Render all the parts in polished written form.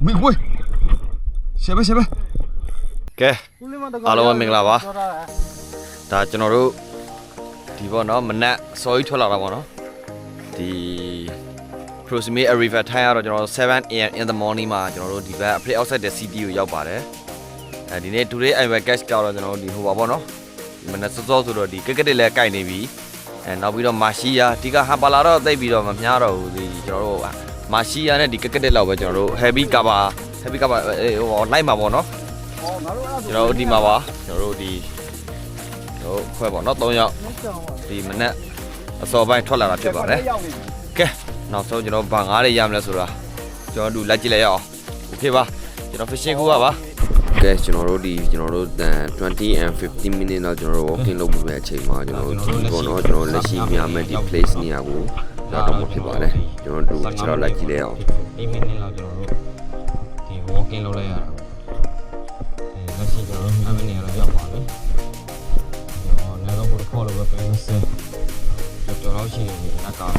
မိခွေးရှေ့ပဲကဲအားလုံးမင်္ဂလာပါဒါကျွန်တော်တို့ဒီပေါ့နော်မနက်စောကြီးထွက်လာတာပေါ့နော်ဒီ Proximate Arrival Time ကတော့ကျွန်တော်တို့ 7 AM in the morning မှာကျွန်တော်တို့ဒီဘက် Play Outside the City ကိုရောက်ပါတယ်ဒီနေ့ Today I will catch ကတော့ကျွန်တော်တို့ဒီဟိုပါပေါ့နော်မနက်စောစောဆိုတော့ဒီကက်ကက်လည်းကိုက်နေပြီနောက်ပြီးတော့မာရှီယာဒီကဟာပါလာတော့သိပြီးတော့မများတော့ဘူးဒီကျွန်တော်တို့မာရှီယာနဲ့ဒီကက်ကက်လောက်ပဲကျွန်တော်တို့ heavy cover ဟိုလိုက်မှာပေါ့နော်ကျွန်တော်တို့ဒီမှာပါကျွန်တော်တို့ဒီတို့ခွဲပေါ့နော်3ယောက်ဒီမနက်အစောပိုင်းထွက်လာတာဖြစ်ပါတယ်ကဲနောက်ဆုံးကျွန်တော်ဘာငားတွေရမလဲဆိုတာကျွန်တော်တို့လိုက်ကြည့်လိုက်ရအောင်โอเคပါကျွန်တော် fishing ကူပါကဲကျွန်တော်တို့20 and 15 minutes တော့ကျွန်တော်တို့ walking လုပ်ပြီးပဲအချိန်မှာကျွန်တော်တို့ဒီပေါ့နော်ကျွန်တော်လက်ရှိများမဲ့ဒီ place နေရာကိုရောက်တော့မှာဖြစ်ပါတယ်ကျွန်တော်တို့ကျွန်တော်လိုက်ကြည့်လိုက်အောင်10 minutes လောက်ကျွန်တော်တို့ဒီ walking လုပ်လိုက်ရတာလက်ရှိကျွန်တော်တို့5 minutes လောက်ရောက်ပါပြီကျွန်တော်လည်းတော့ protocol လို့ပဲပြန်ဆက်တော်တော်ရှိနေအကော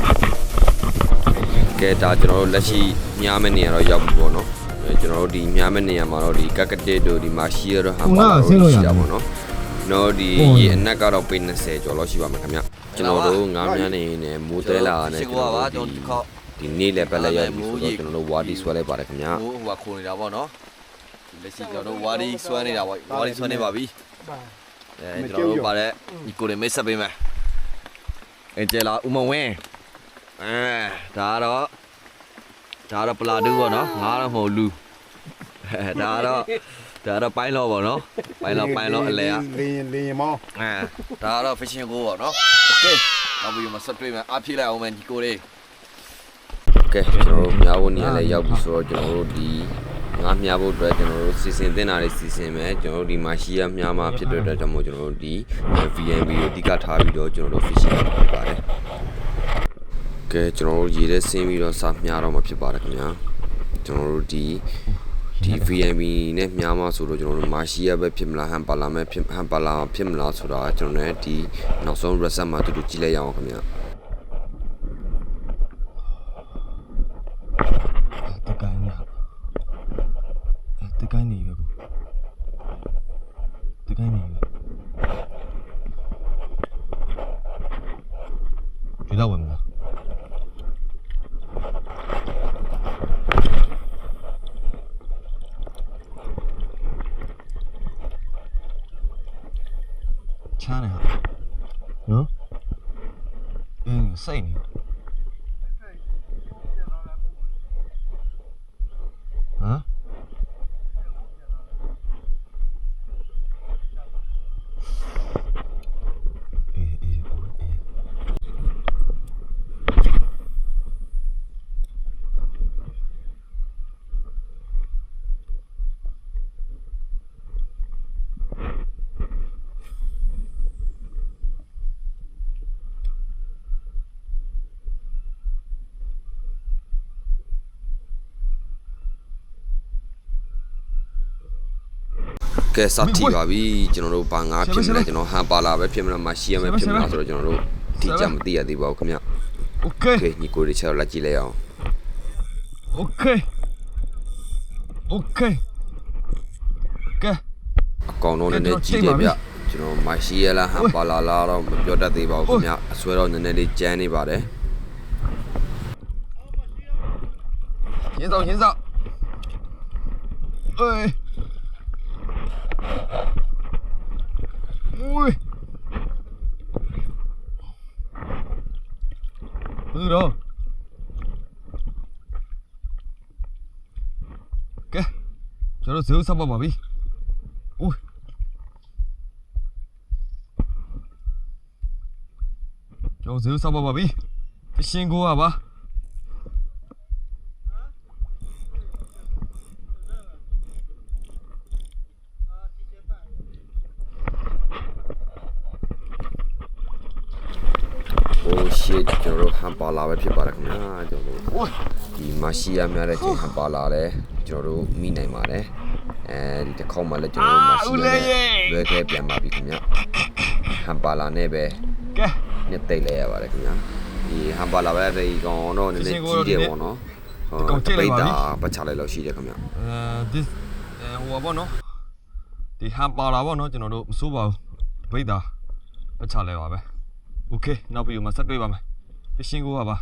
ကဲဒါကျွန်တော်တို့လက်ရှိများမဲ့နေရာတော့ရောက်ပြီပေါ့နော်ကျွန်တော်တို့ဒီများမဲ့နေရာမှာတော့ဒီကက်ကတစ်တို့ဒီမာရှီယာတို့ဟာပါလို့ရှိတာပေါ့နော်နော်ဒီရေအနက်ကတော့ပေ20ကျော်လောက်ရှိပါမယ်ခင်ဗျကျွန်တော်တို့ငါးများနေနေမိုးတဲလာနဲ့ကျွန်တော်တို့ဒီနေ့လည်းပဲလည်းရောက်ပြီဆိုတော့ကျွန်တော်တို့ဝါဒီဆွဲလိုက်ပါတယ်ခင်ဗျဟိုကခိုးနေတာပေါ့နော်လက်ရှိကျွန်တော်တို့ဝါဒီဆွဲနေတာပေါ့ဝါဒီဆွဲနေပါပြီကျွန်တော်တို့ပါတဲ့ဒီကိုတွေမိတ်ဆက်ပေးမယ်ကျဲလာဦးမဝင်းဒါတော့ပလာတူပေါ့နော်ငါတော့မဟုတ်လူဒါတော့ပိုင်းလောပေါ့နော်ပိုင်းလောအလဲอ่ะလင်းမောဒါတော့ fishing ကိုပေါ့နော်โอเคနောက်ပြီးမှဆက်တွေ့မယ်အားဖြည့်လိုက်အောင်မယ်ဒီကိုလေးကဲကျွန်တော်တို့မြားဖို့နေရာလဲရောက်ပြီဆိုတော့ကျွန်တော်တို့ဒီငါးမြားဖို့အတွက်ကျွန်တော်တို့စီစဉ်တင်တာလေးစီစဉ်မယ်ကျွန်တော်တို့ဒီမှာရှီယာမြားမှာဖြစ်တဲ့အတွက်ကြောင့်မို့ကျွန်တော်တို့ဒီ VNB ကိုအဓိကထားပြီးတော့ကျွန်တော်တို့ fishing လုပ်ပါတယ်ကဲကျွန်တော်တို့ရေထဲဆင်းပြီးတော့စမြားတော့မှာဖြစ်ပါတယ်ခင်ဗျာကျွန်တော်တို့ဒီ VNB နဲ့မြားမှာဆိုတော့ကျွန်တော်တို့မာရှီယာပဲဖြစ်မလားဟန်ပါလာမဲ့ဖြစ်မလားဆိုတာကျွန်တော်လည်းဒီနောက်ဆုံး result မှာတူတူကြည့်လိုက်ရအောင်ခင်ဗျာတကိုင်းနေပဲကြည့်တော့ဝင်မလားချားနေဟာနော်စိတ်နေဟမ်ကဲစတီပါပြီကျွန်တော်တို့ဘာငါဖြစ်မလဲကျွန်တော်ဟန်ပါလာပဲဖြစ်မလားမာရှီယာပဲဖြစ်မလားဆိုတော့ကျွန်တော်တို့ဒီကြမသိရသေးပါဘူးခင်ဗျโอเคညီကိုတွေချက်လက်ကြည့်လိုက်အောင်โอเคကဲအကောင်တော့နည်းနည်းကြည့်တယ်ဗျကျွန်တော်မာရှီယာလားဟန်ပါလာလားတော့မပြောတတ်သေးပါဘူးခင်ဗျအစွဲတော့နည်းနည်းလေးကျန်းနေပါတယ်ရင်းစောUi. Từ đâu? Kìa. Cho nó xíu xong vào đi. Ui. Cho nó xíu xong vào đi. Fishing go à ba? shit ကျွန်တော်တို့ဟန်ပါလာပဲဖြစ်ပါတယ်ခင်ဗျာကျွန်တော်တို့ဒီမာရှီယာများတဲ့ချိန်ဟန်ပါလာတယ်ကျွန်တော်တို့မိနိုင်ပါတယ်ဒီတစ်ခေါက်မှလည်းကျွန်တော်တို့မာရှီယာနဲ့လွဲခဲ့ပြန်ပါပြီခင်ဗျာဟန်ပါလာနဲ့ပဲကဲညသိလိုက်ရပါတယ်ခင်ဗျာဒီဟန်ပါလာပဲဒီကောင်တော့နည်းနည်းကြီးတယ်ပေါ့နော် ပိတ်တာပတ်ချလိုက်လို့ရှိတယ်ခင်ဗျ this ဟိုဘောနော်ဒီဟန်ပါလာဘောနော်ကျွန်တော်တို့မစိုးပါဘူးပိတ်တာပတ်ချလဲပါပဲ Okay နောက်ပြီးမှဆက်တွေ့ပါမယ်ရှင်းကိုပါ